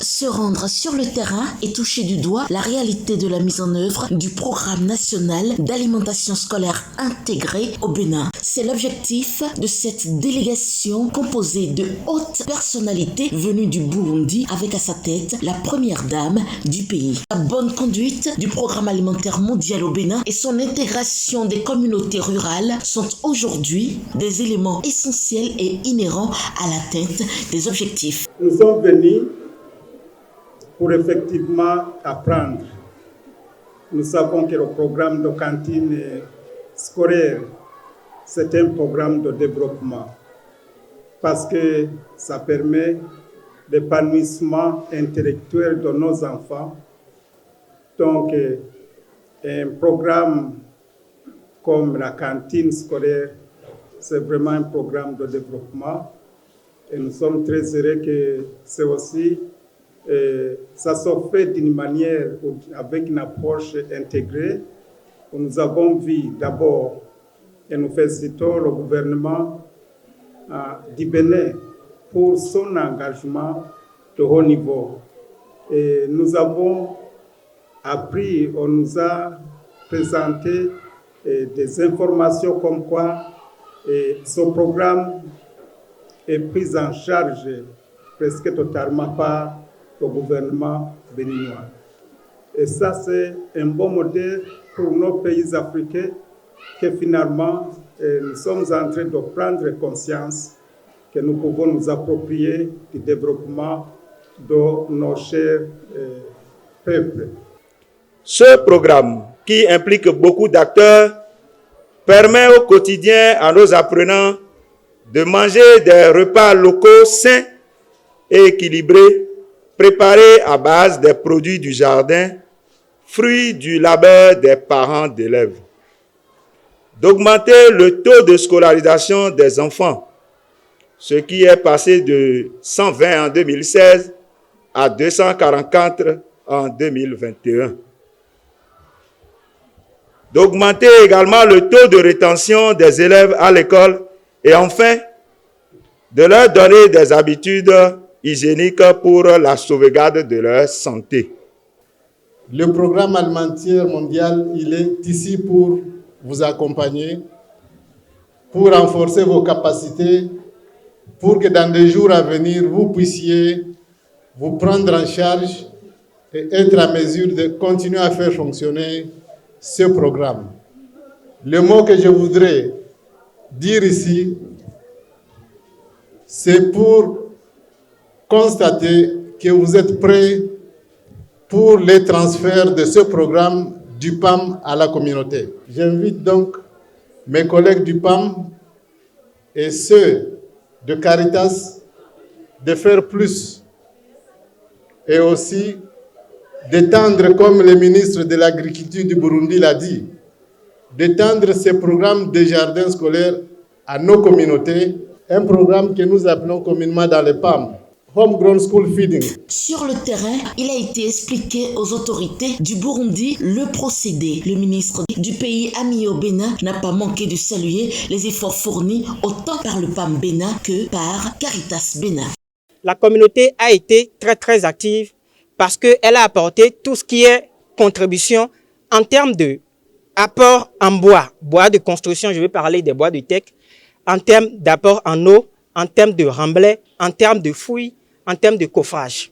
Se rendre sur le terrain et toucher du doigt la réalité de la mise en œuvre du programme national d'alimentation scolaire intégrée au Bénin. C'est l'objectif de cette délégation composée de hautes personnalités venues du Burundi avec à sa tête la première dame du pays. La bonne conduite du programme alimentaire mondial au Bénin et son intégration des communautés rurales sont aujourd'hui des éléments essentiels et inhérents à l'atteinte des objectifs. Nous sommes venus pour effectivement apprendre. Nous savons que le programme de cantine scolaire, c'est un programme de développement parce que ça permet l'épanouissement intellectuel de nos enfants. Donc, un programme comme la cantine scolaire, c'est vraiment un programme de développement. Et nous sommes très heureux que c'est aussi, ça se fait d'une manière, avec une approche intégrée. Nous avons vu d'abord, et nous félicitons le gouvernement du Bénin pour son engagement de haut niveau. Et nous avons appris, on nous a présenté des informations comme quoi ce programme est pris en charge presque totalement par le gouvernement béninois. Et ça, c'est un bon modèle pour nos pays africains que finalement, nous sommes en train de prendre conscience que nous pouvons nous approprier du développement de nos chers peuples. Ce programme, qui implique beaucoup d'acteurs, permet au quotidien à nos apprenants de manger des repas locaux sains et équilibrés, préparés à base des produits du jardin, fruits du labeur des parents d'élèves. D'augmenter le taux de scolarisation des enfants, ce qui est passé de 120 en 2016 à 244 en 2021. D'augmenter également le taux de rétention des élèves à l'école et enfin, de leur donner des habitudes hygiéniques pour la sauvegarde de leur santé. Le programme alimentaire mondial, il est ici pour vous accompagner, pour renforcer vos capacités, pour que dans les jours à venir, vous puissiez vous prendre en charge et être à mesure de continuer à faire fonctionner ce programme. Le mot que je voudrais dire ici, c'est pour constater que vous êtes prêts pour les transferts de ce programme du PAM à la communauté. J'invite donc mes collègues du PAM et ceux de Caritas de faire plus et aussi d'étendre, comme le ministre de l'Agriculture du Burundi l'a dit, d'étendre ces programmes de jardins scolaires à nos communautés, un programme que nous appelons communément dans le PAM, Homegrown School Feeding. Sur le terrain, il a été expliqué aux autorités du Burundi le procédé. Le ministre du pays ami au Bénin n'a pas manqué de saluer les efforts fournis autant par le PAM Bénin que par Caritas Bénin. La communauté a été très active parce qu'elle a apporté tout ce qui est contribution en termes de apport en bois de construction, je vais parler des bois de teck, en termes d'apport en eau, en termes de remblai, en termes de fouilles, en termes de coffrage.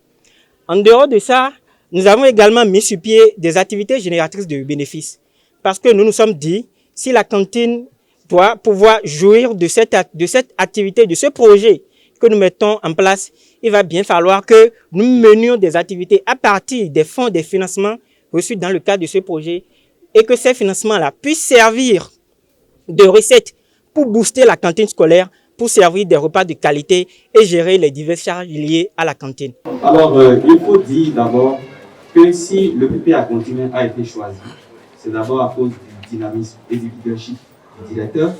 En dehors de ça, nous avons également mis sur pied des activités génératrices de bénéfices. Parce que nous nous sommes dit, si la cantine doit pouvoir jouir de cette activité, de ce projet que nous mettons en place, il va bien falloir que nous menions des activités à partir des fonds, des financements reçus dans le cadre de ce projet et que ces financements-là puissent servir de recettes pour booster la cantine scolaire, pour servir des repas de qualité et gérer les diverses charges liées à la cantine. Alors, il faut dire d'abord que si le PPA continu a été choisi, c'est d'abord à cause du dynamisme et du leadership du directeur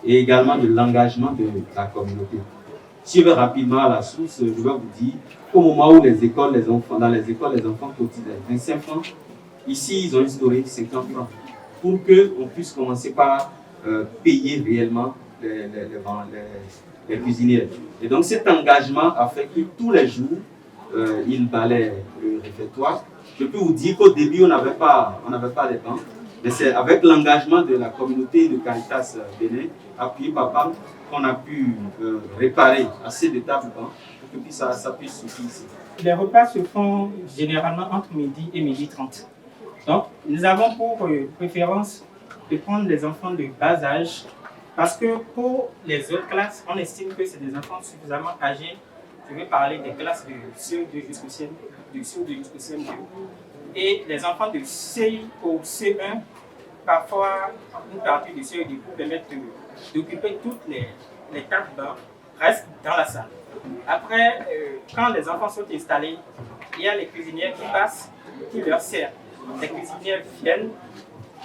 et également de l'engagement de la communauté. Si je vais rapidement à la source, je vais vous dire qu'au moment où dans les écoles, les enfants cotisent 25 francs, ici, ils ont instauré 50 francs pour qu'on puisse commencer par payer réellement les cuisinières. Et donc cet engagement a fait que tous les jours, ils balaient le réfectoire. Je peux vous dire qu'au début, on n'avait pas les bancs, mais c'est avec l'engagement de la communauté de Caritas Bénin, appuyé par PAM, qu'on a pu réparer assez de tables bancs pour que ça puisse suffire ici. Les repas se font généralement entre midi et midi 30. Donc, nous avons pour préférence de prendre les enfants de bas âge parce que pour les autres classes, on estime que c'est des enfants suffisamment âgés. Je vais parler des classes de CE2 jusqu'au CM2. Et les enfants de CI au C1, parfois une partie du CE2 pour permettre d'occuper toutes les tables bancs restent dans la salle. Après, quand les enfants sont installés, il y a les cuisinières qui passent, qui leur servent. Les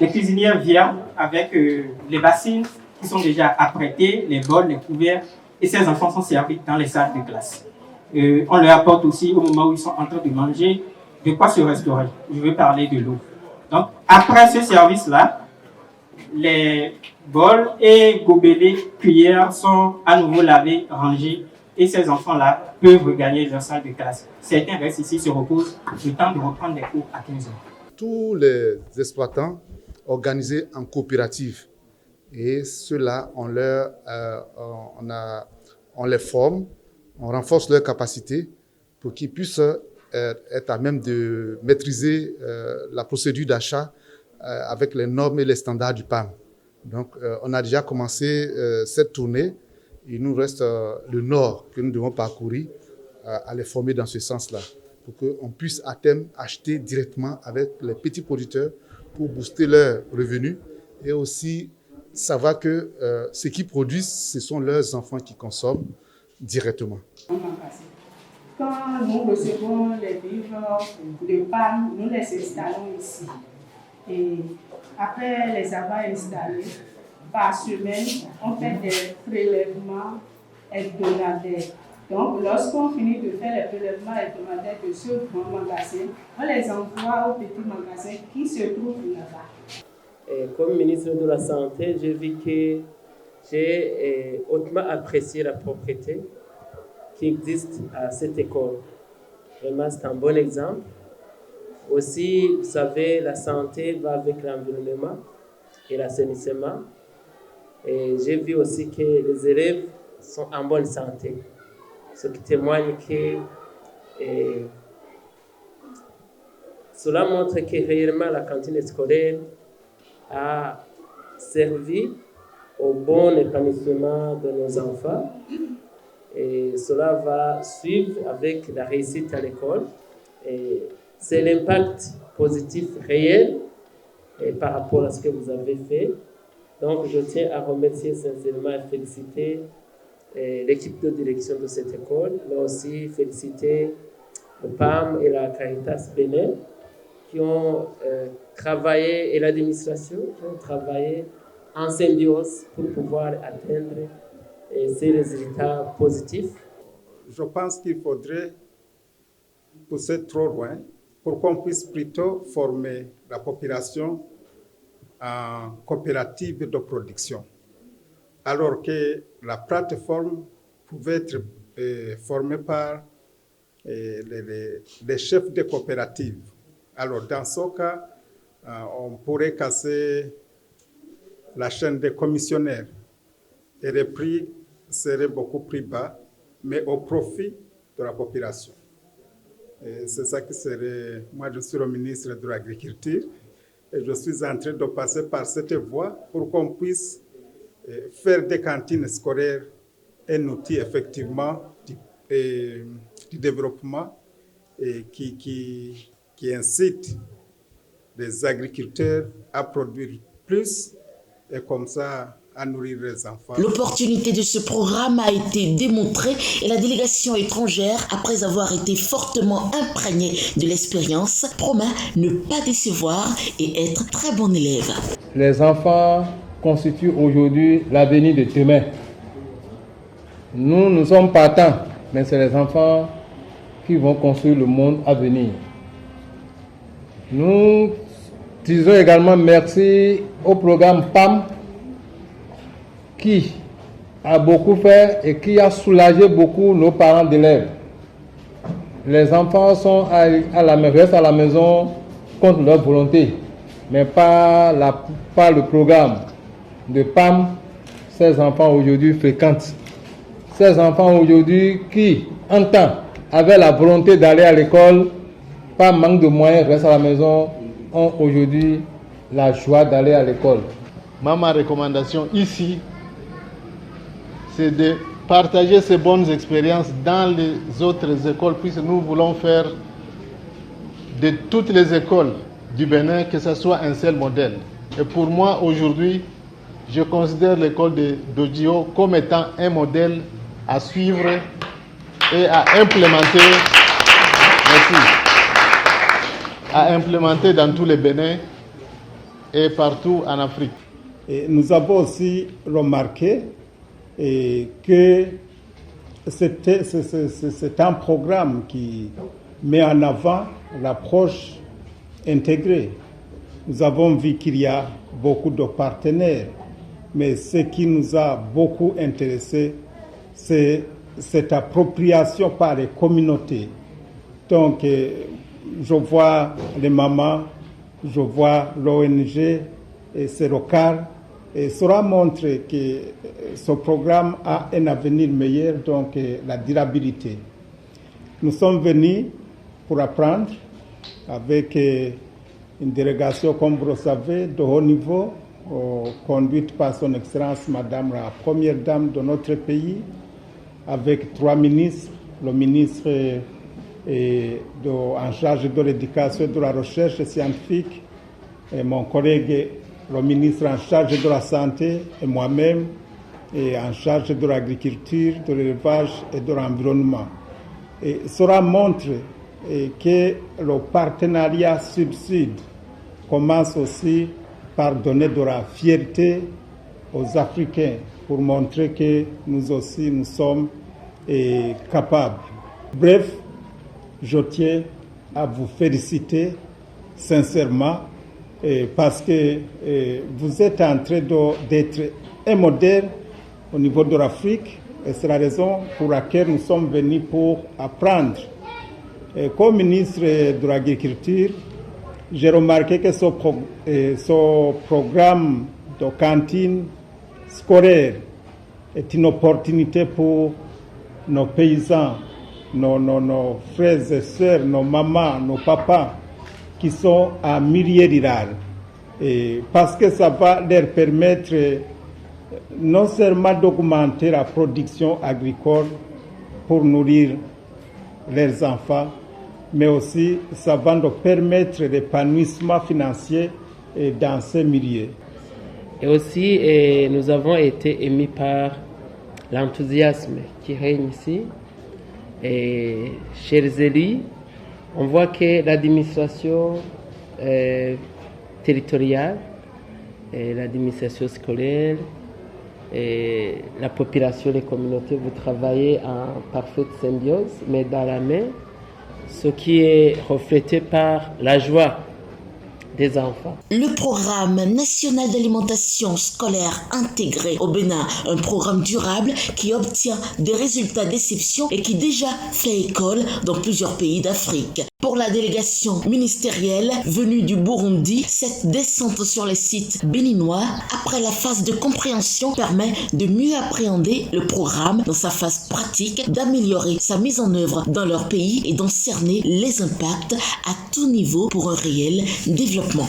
cuisinières viennent avec les bassines qui sont déjà apprêtées, les bols, les couverts, et ces enfants sont servis dans les salles de classe. On leur apporte aussi, au moment où ils sont en train de manger, de quoi se restaurer. Je vais parler de l'eau. Donc, après ce service-là, les bols et gobelets, cuillères sont à nouveau lavés, rangés, et ces enfants-là peuvent regagner leur salle de classe. Certains restent ici, se reposent, le temps de reprendre les cours à 15 heures. Tous les exploitants organisés en coopérative, et ceux-là, on les forme, on renforce leurs capacités pour qu'ils puissent être à même de maîtriser la procédure d'achat avec les normes et les standards du PAM. Donc, on a déjà commencé cette tournée. Il nous reste le nord que nous devons parcourir à les former dans ce sens-là, pour qu'on puisse à terme acheter directement avec les petits producteurs pour booster leurs revenus et aussi savoir que ce qu'ils produisent, ce sont leurs enfants qui consomment directement. Quand nous recevons les vivres de PAM, nous les installons ici. Et après les avoir installés, par semaine, on fait des prélèvements hebdomadaires. Donc, lorsqu'on finit de faire les prélèvements hebdomadaires de ce grand magasin, on les envoie au petit magasin qui se trouve là-bas. Comme ministre de la Santé, j'ai vu que j'ai hautement apprécié la propreté qui existe à cette école. Vraiment, c'est un bon exemple. Aussi, vous savez, la santé va avec l'environnement et l'assainissement. Et j'ai vu aussi que les élèves sont en bonne santé, ce qui témoigne que cela montre que réellement la cantine scolaire a servi au bon épanouissement de nos enfants. Et cela va suivre avec la réussite à l'école. Et c'est l'impact positif réel par rapport à ce que vous avez fait. Donc, je tiens à remercier sincèrement et féliciter l'équipe de direction de cette école, mais aussi féliciter le PAM et la Caritas Bénin qui ont travaillé, et l'administration qui ont travaillé en symbiose pour pouvoir atteindre ces résultats positifs. Je pense qu'il faudrait pousser trop loin pour qu'on puisse plutôt former la population en coopérative de production, alors que la plateforme pouvait être formée par les chefs de coopératives. Alors dans ce cas, on pourrait casser la chaîne des commissionnaires et les prix seraient beaucoup plus bas, mais au profit de la population. C'est ça qui serait... Moi, je suis le ministre de l'Agriculture et je suis en train de passer par cette voie pour qu'on puisse faire des cantines scolaires un outil effectivement du développement et qui incite les agriculteurs à produire plus et comme ça à nourrir les enfants. L'opportunité de ce programme a été démontrée et la délégation étrangère, après avoir été fortement imprégnée de l'expérience, promet ne pas décevoir et être très bon élève. Les enfants constituent aujourd'hui l'avenir de demain. Nous sommes partants, mais c'est les enfants qui vont construire le monde à venir. Nous disons également merci au programme PAM qui a beaucoup fait et qui a soulagé beaucoup nos parents d'élèves. les enfants sont restent à la maison contre leur volonté, mais pas le programme de PAM. Ces enfants aujourd'hui fréquentent. Ces enfants aujourd'hui qui, en temps, avaient la volonté d'aller à l'école, pas manque de moyens, restent à la maison, ont aujourd'hui la joie d'aller à l'école. Ma recommandation ici, c'est de partager ces bonnes expériences dans les autres écoles, puisque nous voulons faire de toutes les écoles du Bénin que ce soit un seul modèle. Et pour moi, aujourd'hui, je considère l'école de Dodio comme étant un modèle à suivre et à implémenter. Merci. À implémenter dans tous les Bénins et partout en Afrique. Et nous avons aussi remarqué que c'est un programme qui met en avant l'approche intégrée. Nous avons vu qu'il y a beaucoup de partenaires, mais ce qui nous a beaucoup intéressé, c'est cette appropriation par les communautés. Donc, je vois les mamans, je vois l'ONG et Serocar, et cela montre que ce programme a un avenir meilleur, donc la durabilité. Nous sommes venus pour apprendre avec une délégation, comme vous le savez, de haut niveau, conduite par son Excellence Madame la Première Dame de notre pays, avec 3 ministres, le ministre en charge de l'éducation et de la recherche scientifique, et mon collègue, le ministre en charge de la santé, et moi-même, et en charge de l'agriculture, de l'élevage et de l'environnement. Et cela montre que le partenariat sud-sud commence aussi par donner de la fierté aux Africains pour montrer que nous aussi, nous sommes capables. Bref, je tiens à vous féliciter sincèrement parce que vous êtes en train d'être un modèle au niveau de l'Afrique et c'est la raison pour laquelle nous sommes venus pour apprendre. Comme ministre de l'Agriculture, j'ai remarqué que ce programme de cantine scolaire est une opportunité pour nos paysans, nos frères et sœurs, nos mamans, nos papas qui sont à milliers rurales. Parce que ça va leur permettre non seulement d'augmenter la production agricole pour nourrir leurs enfants, mais aussi ça va nous permettre l'épanouissement financier dans ces milieux. Et aussi, nous avons été émis par l'enthousiasme qui règne ici. Et chez les élus, on voit que l'administration territoriale, l'administration scolaire, et la population, les communautés, vous travaillez en parfaite symbiose, mais dans la main, ce qui est reflété par la joie des enfants. Le programme national d'alimentation scolaire intégré au Bénin, un programme durable qui obtient des résultats d'exception et qui déjà fait école dans plusieurs pays d'Afrique. Pour la délégation ministérielle venue du Burundi, cette descente sur les sites béninois après la phase de compréhension permet de mieux appréhender le programme dans sa phase pratique, d'améliorer sa mise en œuvre dans leur pays et d'en cerner les impacts à tout niveau pour un réel développement.